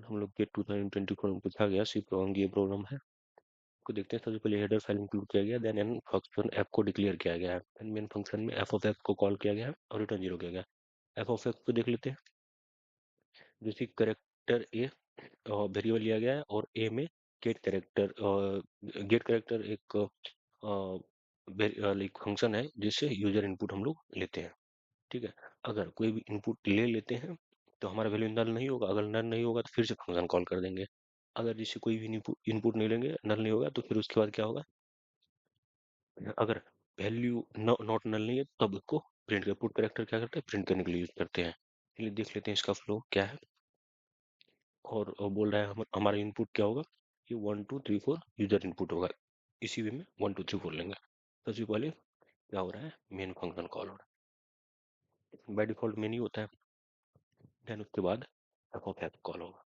हम लोग के 2020 को पूछा गया सी प्रोग्राम ये प्रोग्राम है को देखते हैं। सबसे पहले हेडर फाइल इंक्लूड किया गया, देन एन फंक्शन एफ को डिक्लेयर किया गया है, देन मेन फंक्शन में एफ ऑफ एक्स को कॉल किया गया है और रिटर्न 0 किया गया। एफ ऑफ एक्स को देख लेते हैं। जैसे करेक्टर ए वेरिएबल लिया गया है और ए में गेट करेक्टर एक लाइक फंक्शन है जिससे यूजर इनपुट हम लोग लेते हैं। ठीक है, अगर कोई भी इनपुट ले लेते हैं तो हमारा वैल्यू नल नहीं होगा, अगर नल नहीं होगा तो फिर से फंक्शन कॉल कर देंगे। अगर जिससे कोई भी इनपुट नहीं लेंगे, नल नहीं होगा, तो फिर उसके बाद क्या होगा, अगर वैल्यू नॉट नल नहीं है तब उसको प्रिंट कर पुट करेक्टर क्या करते हैं, प्रिंट करने के लिए यूज करते हैं। चलिए देख लेते हैं इसका फ्लो क्या है। और बोल रहा है हमारा इनपुट क्या होगा, ये 1 2 3 4 यूजर इनपुट होगा। इसी वे में 1 2 3 4 लेंगे। सबसे पहले क्या हो रहा है, मेन फंक्शन कॉल हो रहा है, बाय डिफॉल्ट मेन ही होता है। देन उसके बाद एफ ऑफ एक्स कॉल होगा।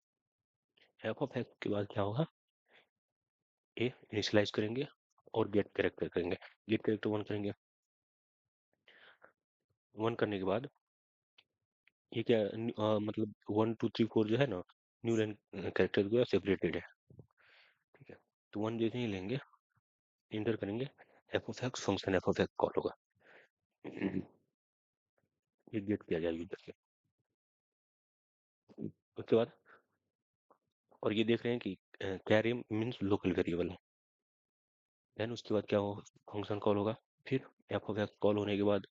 एफ ऑफ एक्स के बाद क्या होगा, ए इनिशियलाइज करेंगे और गेट कैरेक्टर करेंगे। गेट कैरेक्टर 1 करेंगे। 1 करने के बाद ये क्या मतलब 1 2 3 4 जो है ना, न्यू लाइन कैरेक्टर जो है सेपरेटेड है। ठीक है, तो 1 जैसे ही लेंगे, इंटर करेंगे, F of x function F of X call होगा। ये गेट किया जाएगा यूजर से। उसके बाद और ये देख रहे हैं कि कैरी मीन्स लोकल वेरिएबल है। देन उसके बाद क्या होगा, फंक्शन कॉल होगा। फिर एफ ऑफ एक्स कॉल होने के बाद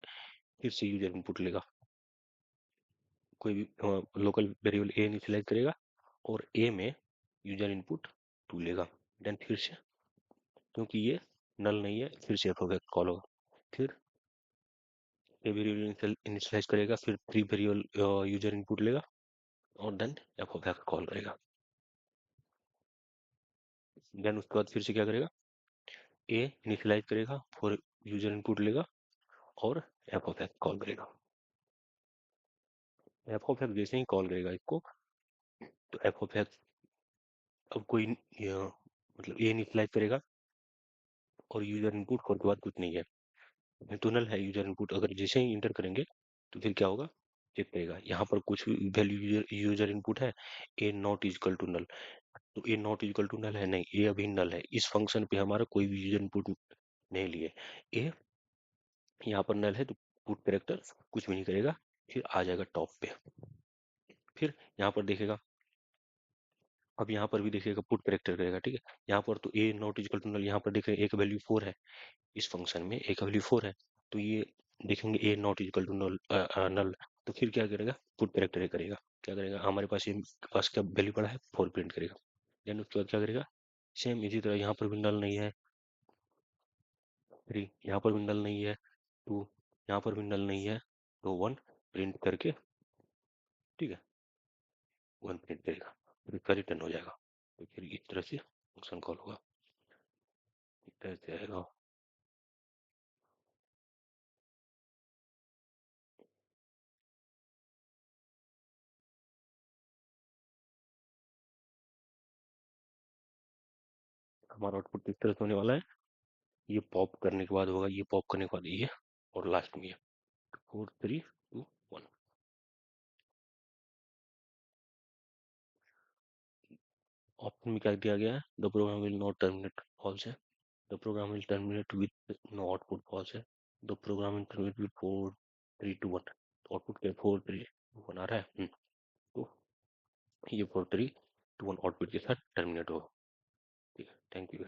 फिर से यूजर इनपुट लेगा, कोई भी लोकल वेरिएबल ए इनिशियलाइज करेगा और ए में यूजर इनपुट 2 लेगा। देन फिर से, क्योंकि ये नल नहीं है, फिर से एफ ऑफ एक्स कॉल होगा। फिर ए वेरिएबल इनिशियलाइज करेगा, फिर 3 वेरिएबल यूजर इनपुट लेगा और then F of X call करेगा। देन उसके बाद फिर से क्या करेगा, ए इनिशियलाइज करेगा, फिर यूजर इनपुट लेगा और एफ ऑफ एक्स कॉल करेगा। एफ ऑफ एक्स जैसे ही कॉल करेगा इसको, तो एफ ऑफ एक्स अब कोई मतलब ए इनिशियलाइज करेगा और यूजर इनपुट और के बाद कुछ नहीं है, तो नल है यूजर इनपुट। अगर जैसे ही इंटर करेंगे तो फिर क्या होगा, चेक करेगा यहाँ पर कुछ वैल्यू यूजर इनपुट है, ए नॉट इजकल टू नल। तो ए नॉट इजकल टू नल है, नहीं, ए अभी नल है, इस फंक्शन पे हमारा कोई भी यूजर इनपुट नहीं लिए। ए यहाँ पर नल है तो पुट कैरेक्टर कुछ भी नहीं करेगा, फिर आ जाएगा टॉप पे। फिर यहाँ पर देखेगा, अब यहाँ पर भी देखेगा पुट कैरेक्टर करेगा। ठीक है, यहाँ पर तो ए नॉट इजकल टू नल, यहाँ पर देखेगा एक वैल्यू 4 है, इस फंक्शन में एक वैल्यू 4 है, तो ये देखेंगे ए नॉट इजकल टू नल नल, तो फिर क्या करेगा, पुट कैरेक्टर करेगा। क्या करेगा, हमारे पास ये पास क्या वैल्यू पड़ा है, 4 प्रिंट करेगा। देन उसके बाद क्या करेगा, सेम इसी तरह यहाँ पर भी नल नहीं है, 3 यहाँ पर भी नल नहीं है, 2 यहाँ पर भी नल नहीं है, तो 1 प्रिंट करके, ठीक है, 1 प्रिंट करेगा, फिर इसका रिटर्न हो जाएगा। तो फिर इस तरह से फंक्शन कॉल होगा, इस तरह से आएगा। हमारा आउटपुट इस तरह से होने वाला है। ये पॉप करने के बाद होगा, ये पॉप करने के बाद ये, और लास्ट में ये 4 3 2 1। ऑप्शन में क्या दिया गया है, the program will not terminate, false है। The program will terminate with no output, false है। The program will terminate with 4 3 2 1, output क्या 4 3 2 1 आ रहा है। तो ये 4 3 2 1 आउटपुट के साथ टर्मिनेट होगा। ठीक है, थैंक यू।